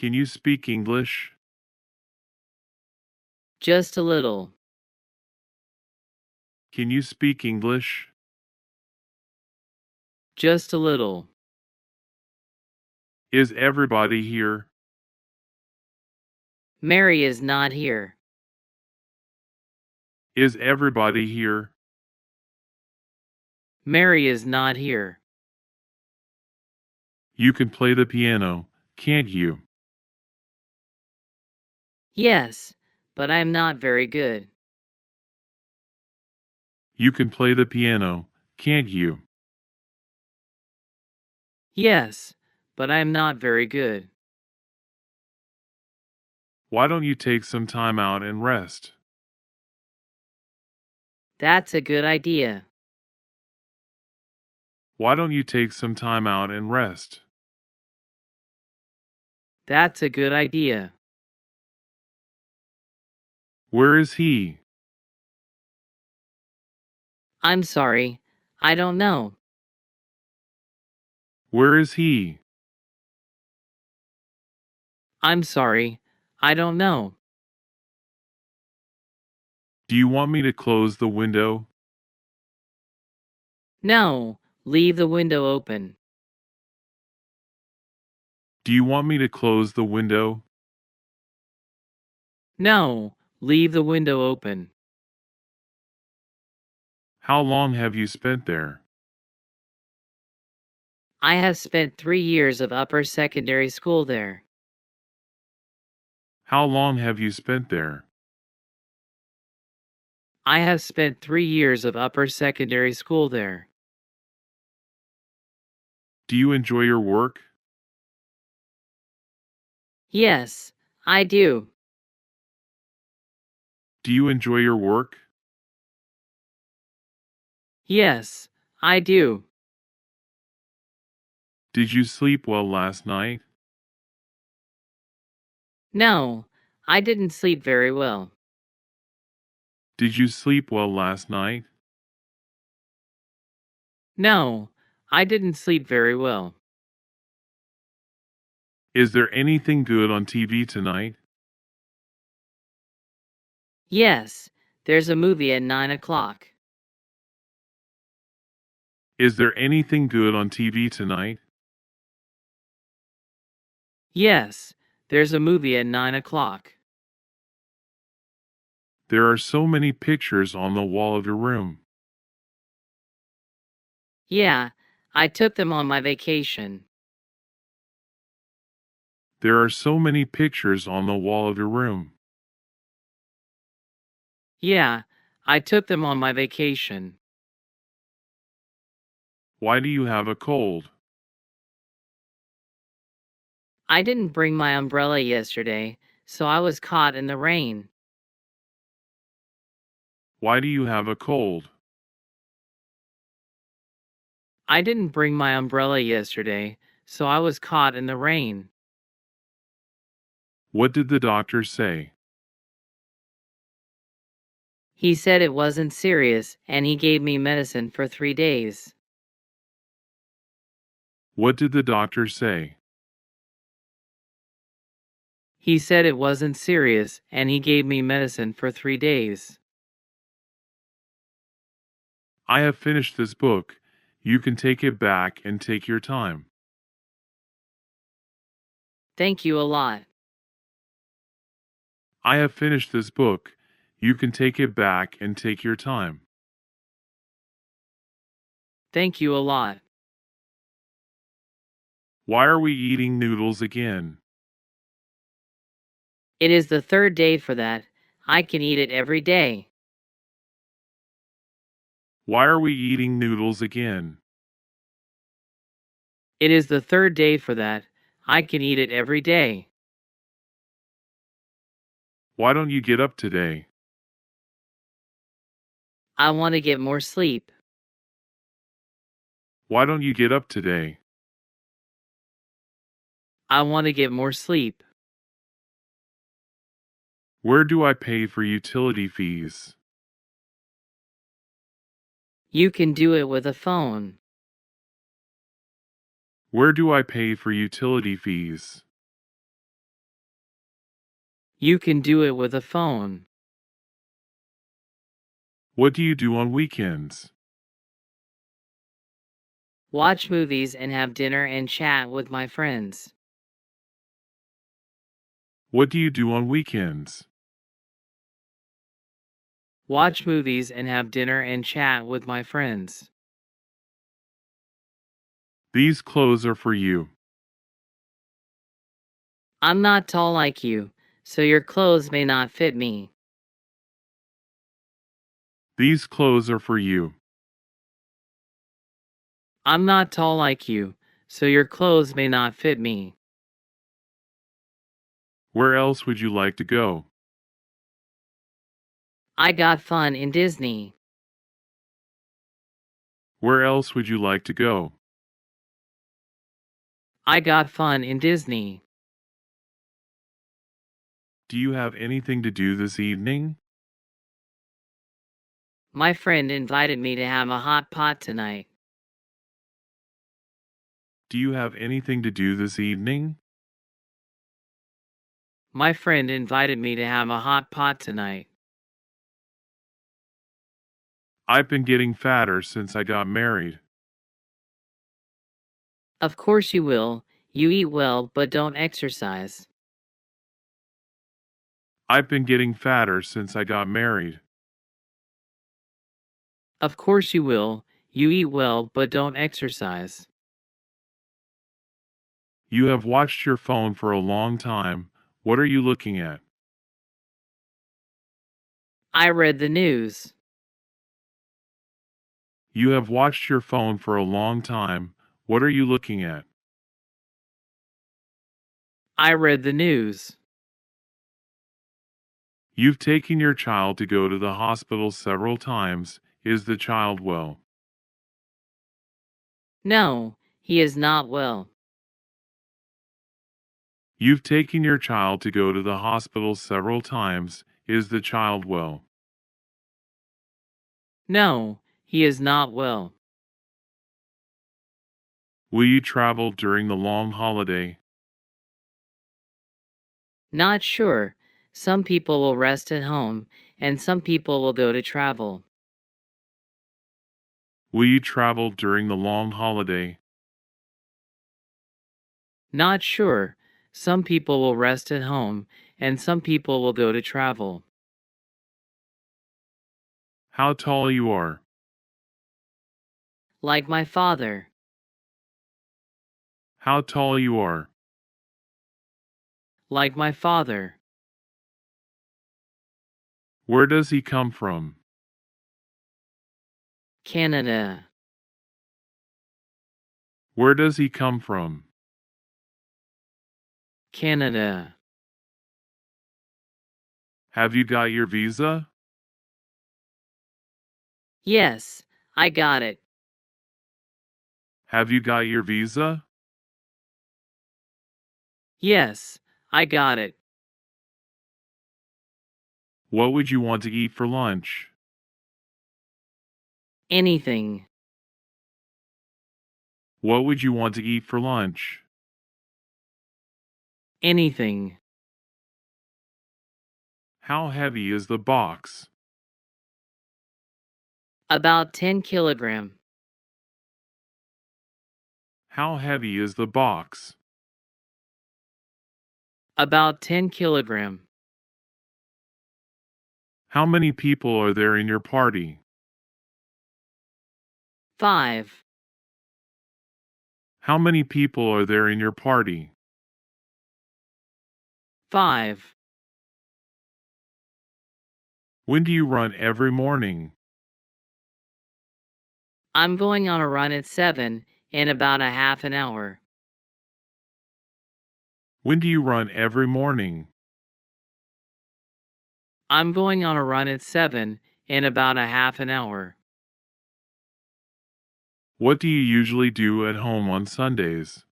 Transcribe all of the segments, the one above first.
Can you speak English? Just a little. Can you speak English? Just a little. Is everybody here? Mary is not here. Is everybody here? Mary is not here. You can play the piano, can't you? Yes, but I am not very good. You can play the piano, can't you? Yes, but I am not very good. Why don't you take some time out and rest? That's a good idea. Why don't you take some time out and rest? That's a good idea. Where is he? I'm sorry, I don't know. Where is he? I'm sorry, I don't know. Do you want me to close the window? No, leave the window open. Do you want me to close the window? No, leave the window open. How long have you spent there? I have spent 3 years of upper secondary school there. How long have you spent there? I have spent 3 years of upper secondary school there. Do you enjoy your work? Yes, I do. Do you enjoy your work? Yes, I do. Did you sleep well last night? No, I didn't sleep very well. Did you sleep well last night? No, I didn't sleep very well. Is there anything good on TV tonight? Yes, there's a movie at 9 o'clock. Is there anything good on TV tonight? Yes, there's a movie at 9 o'clock. There are so many pictures on the wall of your room. Yeah, I took them on my vacation. There are so many pictures on the wall of your room. Yeah, I took them on my vacation. Why do you have a cold? I didn't bring my umbrella yesterday, so I was caught in the rain. Why do you have a cold? I didn't bring my umbrella yesterday, so I was caught in the rain. What did the doctor say? He said it wasn't serious and he gave me medicine for 3 days. What did the doctor say? He said it wasn't serious and he gave me medicine for 3 days. I have finished this book. You can take it back and take your time. Thank you a lot. I have finished this book. You can take it back and take your time. Thank you a lot. Why are we eating noodles again? It is the third day for that. I can eat it every day. Why are we eating noodles again? It is the third day for that. I can eat it every day. Why don't you get up today? I want to get more sleep. Why don't you get up today? I want to get more sleep. Where do I pay for utility fees? You can do it with a phone. Where do I pay for utility fees? You can do it with a phone. What do you do on weekends? Watch movies and have dinner and chat with my friends. What do you do on weekends? Watch movies and have dinner and chat with my friends. These clothes are for you. I'm not tall like you, so your clothes may not fit me. These clothes are for you. I'm not tall like you, so your clothes may not fit me. Where else would you like to go? I got fun in Disney. Where else would you like to go? I got fun in Disney. Do you have anything to do this evening? My friend invited me to have a hot pot tonight. Do you have anything to do this evening? My friend invited me to have a hot pot tonight. I've been getting fatter since I got married. Of course you will. You eat well but don't exercise. I've been getting fatter since I got married. Of course you will. You eat well but don't exercise. You have watched your phone for a long time. What are you looking at? I read the news. You have watched your phone for a long time. What are you looking at? I read the news. You've taken your child to go to the hospital several times. Is the child well? No, he is not well. You've taken your child to go to the hospital several times. Is the child well? No, he is not well. Will you travel during the long holiday? Not sure. Some people will rest at home, and some people will go to travel. Will you travel during the long holiday? Not sure. Some people will rest at home, and some people will go to travel. How tall you are? Like my father. How tall you are? Like my father. Where does he come from? Canada. Where does he come from? Canada. Have you got your visa? Yes, I got it. Have you got your visa? Yes, I got it. What would you want to eat for lunch? Anything. What would you want to eat for lunch? Anything. How heavy is the box? About 10 kilogram. How heavy is the box? About 10 kilogram. How many people are there in your party? 5. How many people are there in your party? 5. When do you run every morning? I'm going on a run at 7 in about a half an hour. When do you run every morning? I'm going on a run at 7 in about a half an hour. What do you usually do at home on Sundays?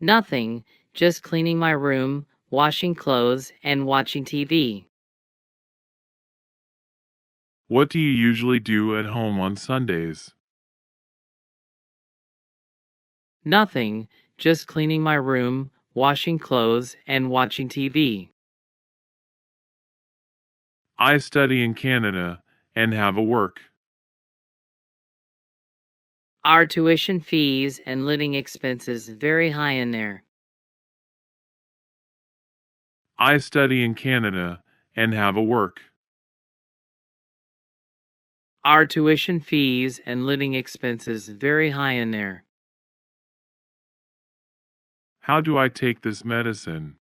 Nothing, just cleaning my room, washing clothes, and watching TV. What do you usually do at home on Sundays? Nothing, just cleaning my room, washing clothes, and watching TV. I study in Canada and have a work. Our tuition fees and living expenses very high in there. I study in Canada and have a work. Our tuition fees and living expenses very high in there. How do I take this medicine?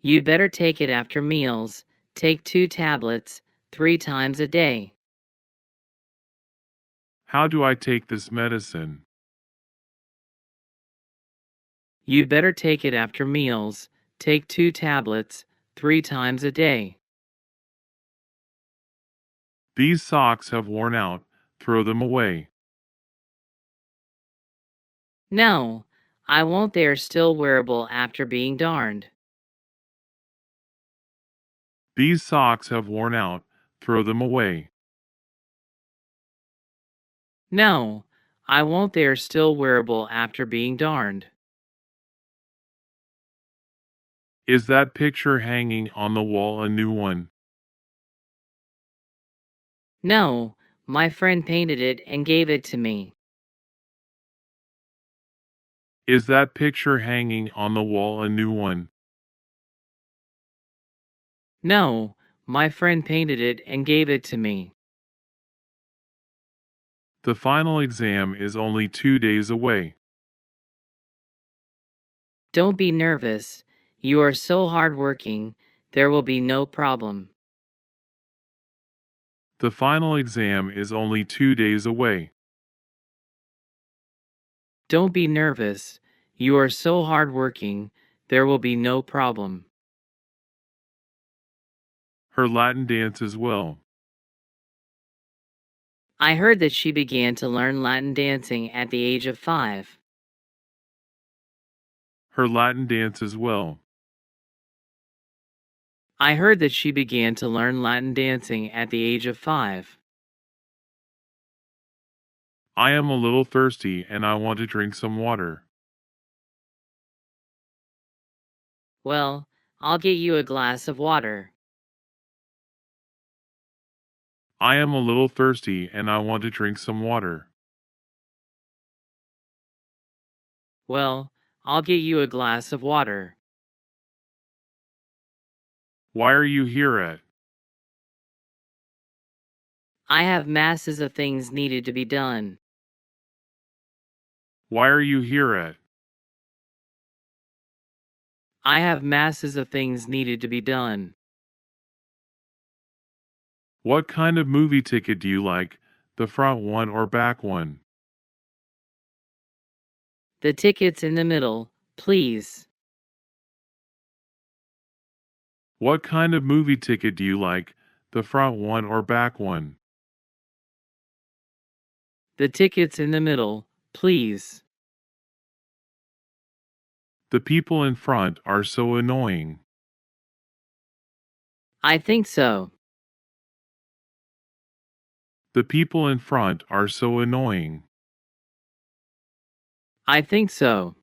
You'd better take it after meals. Take 2 tablets 3 times a day. How do I take this medicine? You'd better take it after meals. Take 2 tablets 3 times a day. These socks have worn out. Throw them away. No, I won't. They're still wearable after being darned. These socks have worn out. Throw them away. No, I won't. They're still wearable after being darned. Is that picture hanging on the wall a new one? No, my friend painted it and gave it to me. Is that picture hanging on the wall a new one? No, my friend painted it and gave it to me. The final exam is only 2 days away. Don't be nervous. You are so hardworking. There will be no problem. The final exam is only 2 days away. Don't be nervous. You are so hardworking. There will be no problem. Her Latin dance as well. I heard that she began to learn Latin dancing at the age of 5. Her Latin dance as well. I heard that she began to learn Latin dancing at the age of 5. I am a little thirsty and I want to drink some water. Well, I'll get you a glass of water. I am a little thirsty and I want to drink some water. Well, I'll get you a glass of water. Why are you here at? I have masses of things needed to be done. Why are you here at? I have masses of things needed to be done. What kind of movie ticket do you like, the front one or back one? The ticket's in the middle, please. What kind of movie ticket do you like, the front one or back one? The ticket's in the middle, please. The people in front are so annoying. I think so. The people in front are so annoying. I think so.